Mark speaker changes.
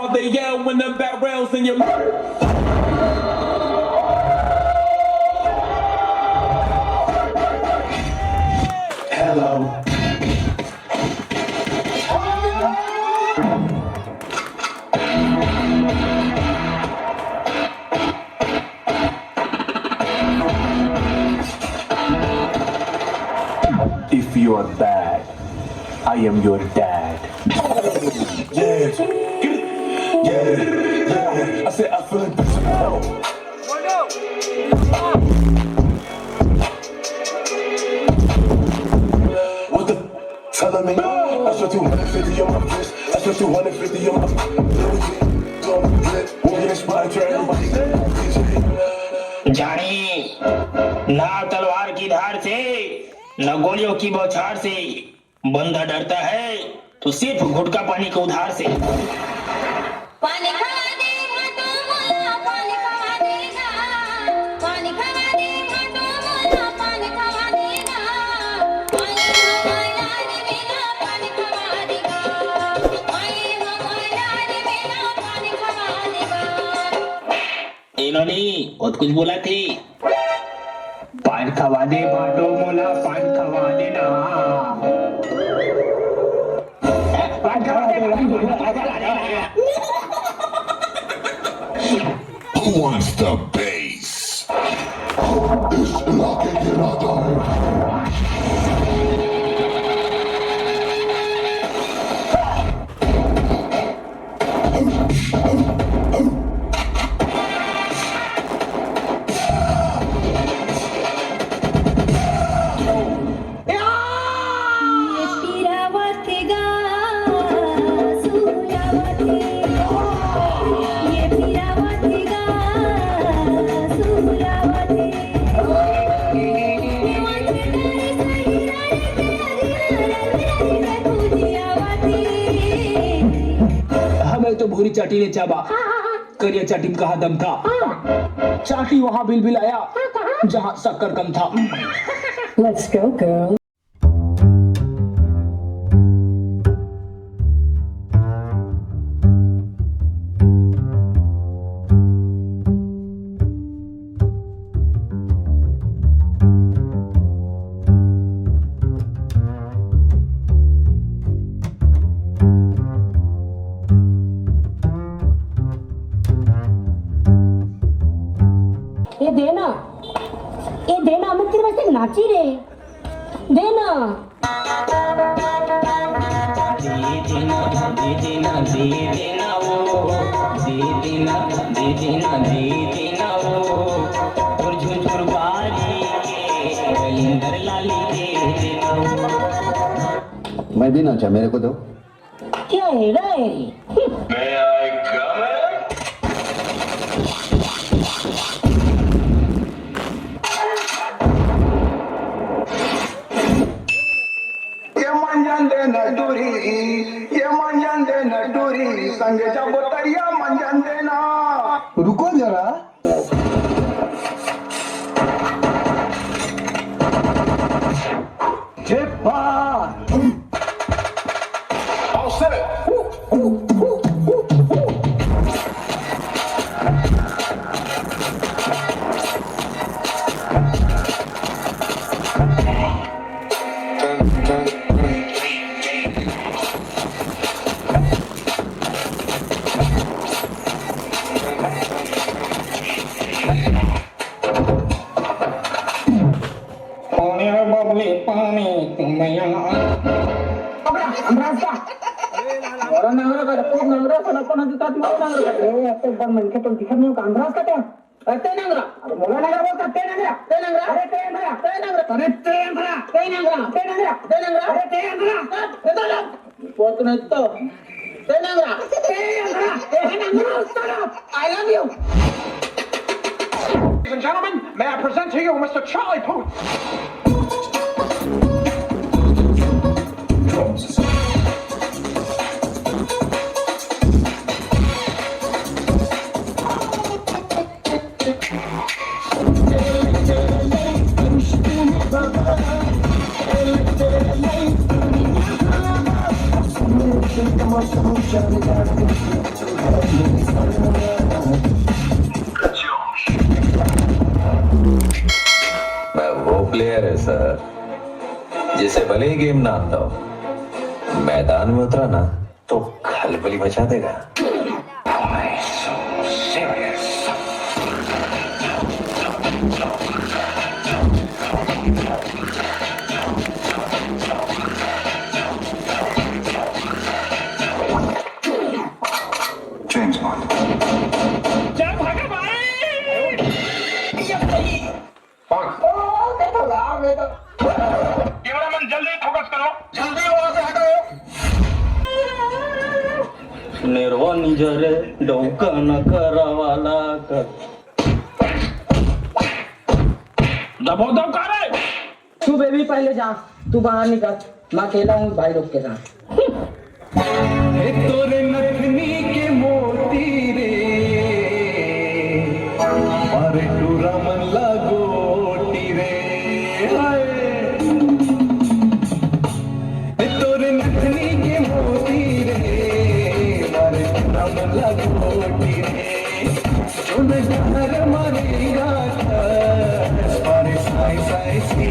Speaker 1: while they yell when the barrels in your mouth. Hello. If you are bad, I am your dad. Yeah, yeah. I said I feel like this. What the? Telling me I spent 250 on my wrist. I spent 250 on my won't get inspired to everybody.
Speaker 2: जानी ना तलवार की धार से न गोलियों की बौछार से बंदा डरता है तो सिर्फ घुटका पानी के उधार से।
Speaker 3: पानी खवा दे मतो मोला पानी खवा देगा पानी खवा दे मतो मोला पानी खवा देगा पानी हमारा रे मेरा पानी खवा देगा पानी हमारा रे मेरा पानी खवा देगा।
Speaker 2: इन्होंने बहुत कुछ बोला थी। पान खवा दे बाटो मोला पान खवा देना। पान खवा दे।
Speaker 4: Who wants the bass? This lucky kid
Speaker 5: तो भूरी चाटी ने चाबा करिया चाटी में कहा दम था चाटी वहां बिल आया जहां शक्कर कम था।
Speaker 6: Let's go, girl. ये देना मैं तेरे वास्ते नाची रे देना
Speaker 7: मैं भी नाचा मेरे को दो।
Speaker 6: क्या है रे
Speaker 8: संगे जब तरिया मंजन देना।
Speaker 7: रुको जरा
Speaker 8: All set. Ladies and gentlemen, may I present to you Mr. Charlie Puth.
Speaker 4: Come on,
Speaker 9: मैं वो प्लेयर है सर जिसे भले ही गेम ना आता हो, मैदान में उतरा ना तो खलबली मचा देगा।
Speaker 4: James Bond.
Speaker 2: चल भागा भाई। ये सही। कैमरामैन जल्दी फोकस करो। जल्दी वहां से हटो।
Speaker 5: निर्वाणी जरे डौका न करावाला कर
Speaker 2: दबोदब कर रहे।
Speaker 10: तू बेबी पहले जा, तू बाहर निकल, मैं अकेला हूँ भाई लोग के साथ।
Speaker 5: तोरे नथनी के मोती रे मारे टूरा मन लागोटी रे हाय तोरे नथनी के मोती रे मारे टूरा मन लागोटी रे चुन घर मारे गाता मारे साई साई सी